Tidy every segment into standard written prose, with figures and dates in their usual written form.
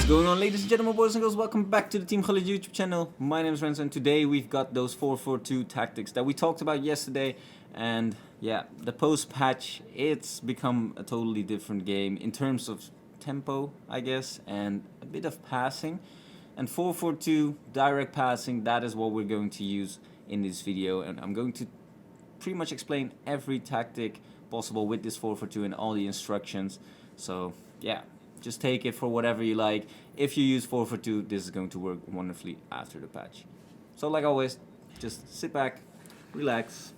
going on, ladies and gentlemen, boys and girls? Welcome back to the Team Gullit YouTube channel. My name is Renzo, and today we've got those 4-4-2 tactics that we talked about yesterday. And yeah, the post-patch, it's become a totally different game in terms of tempo, I guess, and a bit of passing. And 4-4-2 direct passing, that is what we're going to use in this video. And I'm going to pretty much explain every tactic possible with this 4-4-2 and all the instructions. So yeah, just take it for whatever you like. If you use 4-4-2, this is going to work wonderfully after the patch. So like always, just sit back, relax,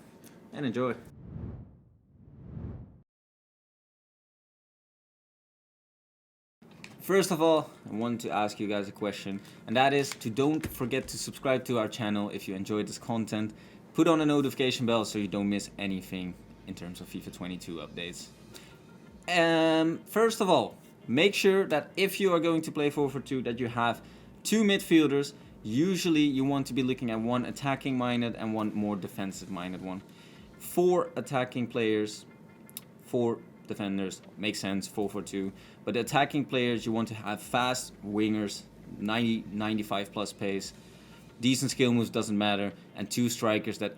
and enjoy. First of all, I want to ask you guys a question, and that is to don't forget to subscribe to our channel if you enjoyed this content. Put on a notification bell so you don't miss anything in terms of FIFA 22 updates. First of all, make sure that if you are going to play 4-4-2 that you have two midfielders. Usually you want to be looking at one attacking minded and one more defensive minded one. 4 attacking players, 4 defenders, makes sense, 4-4-2. But the attacking players, you want to have fast wingers, 90-95 plus pace, decent skill moves, doesn't matter, and 2 strikers that,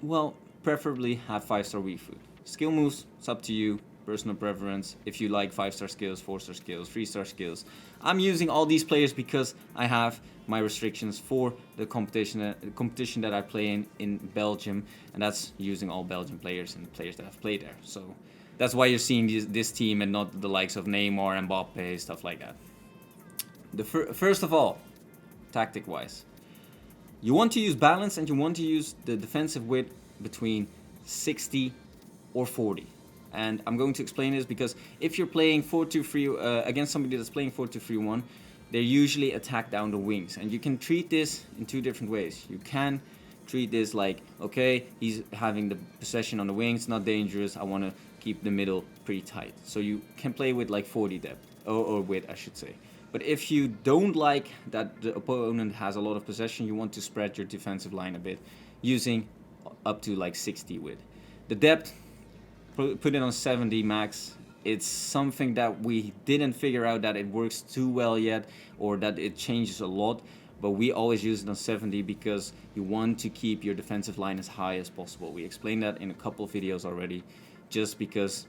well, preferably have 5-star weak foot. Skill moves, it's up to you, personal preference. If you like 5-star skills, 4-star skills, 3-star skills. I'm using all these players because I have my restrictions for the competition that I play in Belgium, and that's using all Belgian players and players that have played there. So that's why you're seeing this team and not the likes of Neymar and Mbappe, stuff like that. First of all, tactic-wise, you want to use balance and you want to use the defensive width between 60 or 40. And I'm going to explain this because if you're playing 4-2-3 against somebody that's playing 4-2-3-1, they usually attack down the wings. And you can treat this in 2 different ways. You can treat this like, okay, he's having the possession on the wings, not dangerous, I want to keep the middle pretty tight. So you can play with like 40 depth, or width, I should say. But if you don't like that the opponent has a lot of possession, you want to spread your defensive line a bit, using up to like 60 width. The depth, put it on 70 max. It's something that we didn't figure out that it works too well yet, or that it changes a lot, but we always use it on 70 because you want to keep your defensive line as high as possible. We explained that in a couple of videos already, just because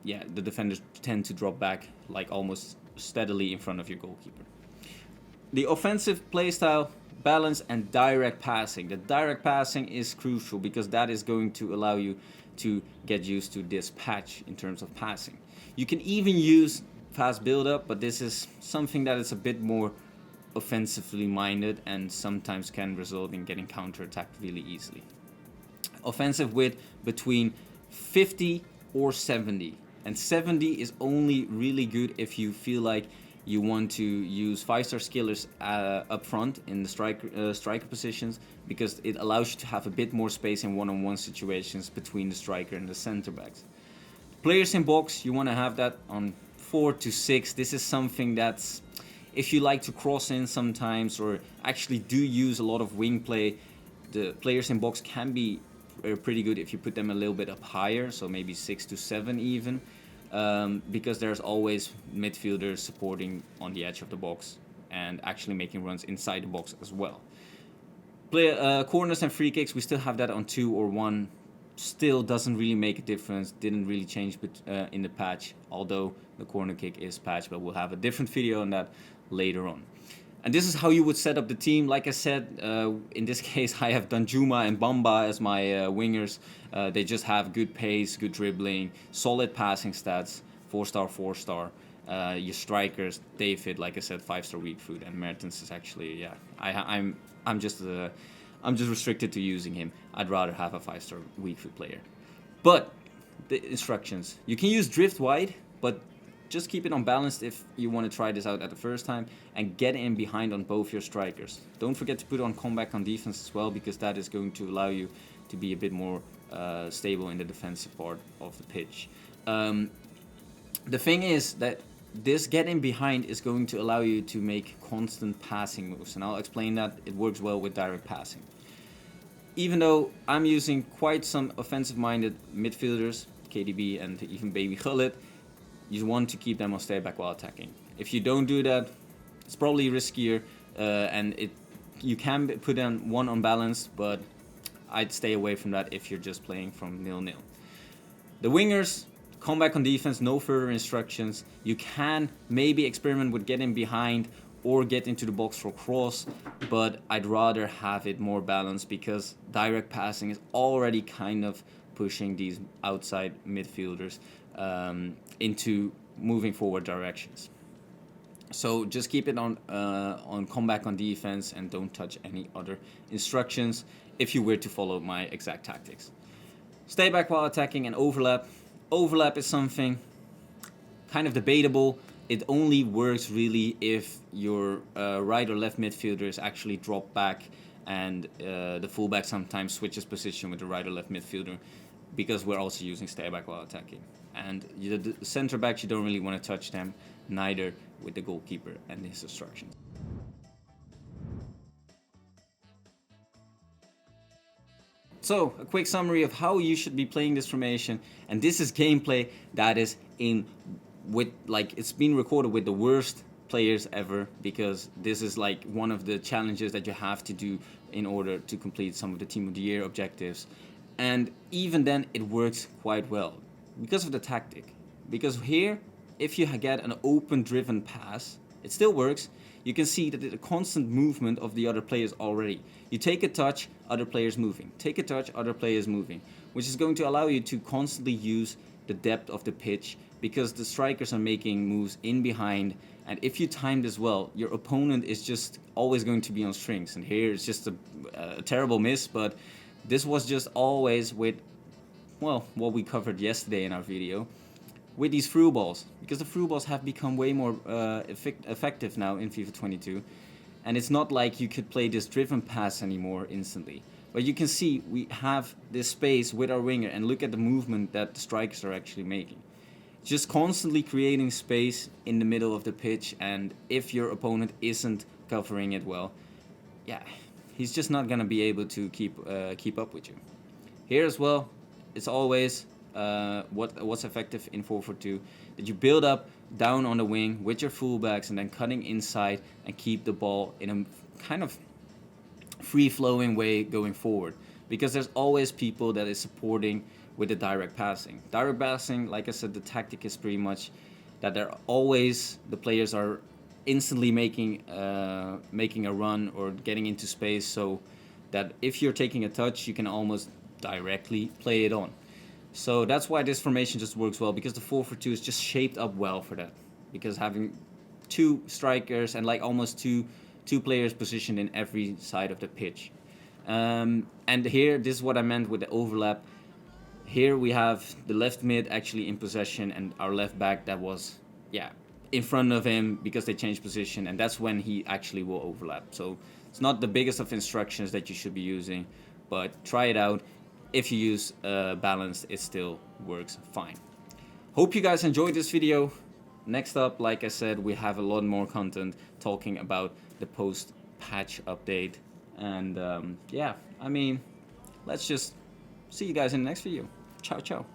yeah, the defenders tend to drop back like almost steadily in front of your goalkeeper. The offensive playstyle, balance and direct passing. The direct passing is crucial because that is going to allow you to get used to this patch in terms of passing. You can even use fast build-up, but this is something that is a bit more offensively minded and sometimes can result in getting counter-attacked really easily. Offensive width between 50 or 70. And 70 is only really good if you feel like you want to use 5-star skillers up front in the striker positions, because it allows you to have a bit more space in one-on-one situations between the striker and the center backs. Players in box, you want to have that on 4 to 6. This is something that's, if you like to cross in sometimes or actually do use a lot of wing play, the players in box can be pretty good if you put them a little bit up higher, so maybe 6 to 7 even. Because there's always midfielders supporting on the edge of the box and actually making runs inside the box as well. Corners and free kicks, we still have that on 2 or 1. Still doesn't really make a difference, didn't really change in the patch, although the corner kick is patched, but we'll have a different video on that later on. And this is how you would set up the team. Like I said, in this case I have Danjuma and Bamba as my wingers. They just have good pace, good dribbling, solid passing stats, 4-star, 4-star. Your strikers, David, like I said, 5-star weak foot, and Mertens is actually, yeah, I'm just restricted to using him. I'd rather have a 5-star weak foot player. But the instructions, you can use drift wide, but just keep it unbalanced if you want to try this out at the first time, and get in behind on both your strikers. Don't forget to put on comeback on defense as well, because that is going to allow you to be a bit more stable in the defensive part of the pitch. The thing is that this get in behind is going to allow you to make constant passing moves, and I'll explain that it works well with direct passing. Even though I'm using quite some offensive-minded midfielders, KDB and even Baby Gullit, you want to keep them on stay back while attacking. If you don't do that, It's probably riskier, and you can put on one unbalanced, but I'd stay away from that if you're just playing from 0-0. The wingers, come back on defense, no further instructions. You can maybe experiment with getting behind or get into the box for cross, but I'd rather have it more balanced because direct passing is already kind of pushing these outside midfielders into moving forward directions. So just keep it on come back on defense and don't touch any other instructions if you were to follow my exact tactics. Stay back while attacking and overlap. Overlap is something kind of debatable. It only works really if your right or left midfielders actually drop back and the fullback sometimes switches position with the right or left midfielder, because we're also using stay back while attacking. And the center backs, you don't really want to touch them, neither with the goalkeeper and his instructions. So, a quick summary of how you should be playing this formation, and this is gameplay that is it's been recorded with the worst players ever, because this is like one of the challenges that you have to do in order to complete some of the Team of the Year objectives. And even then it works quite well because of the tactic. Because here, if you get an open driven pass, it still works. You can see that the constant movement of the other players already. You take a touch, other players moving. Take a touch, other players moving. Which is going to allow you to constantly use the depth of the pitch, because the strikers are making moves in behind. And if you time this well, your opponent is just always going to be on strings. And here it's just a terrible miss, but this was just always with, well, what we covered yesterday in our video, with these through balls, because the through balls have become way more effective now in FIFA 22, and it's not like you could play this driven pass anymore instantly. But you can see we have this space with our winger, and look at the movement that the strikers are actually making. Just constantly creating space in the middle of the pitch, and if your opponent isn't covering it well, yeah, he's just not gonna be able to keep up with you. Here as well, it's always what's effective in 4-4-2, that you build up down on the wing with your fullbacks and then cutting inside and keep the ball in a kind of free-flowing way going forward, because there's always people that is supporting with the direct passing. Direct passing, like I said, the tactic is pretty much that the players are instantly making a run or getting into space, so that if you're taking a touch, you can almost directly play it on. So that's why this formation just works well, because the 4-4-2 is just shaped up well for that. Because having two strikers and like almost two players positioned in every side of the pitch. And here, this is what I meant with the overlap. Here we have the left mid actually in possession, and our left back that was, in front of him, because they changed position, and that's when he actually will overlap. So it's not the biggest of instructions that you should be using, but try it out. If you use balanced, it still works fine. Hope you guys enjoyed this video. Next up, like I said, we have a lot more content talking about the post-patch update. And let's just see you guys in the next video. Ciao, ciao.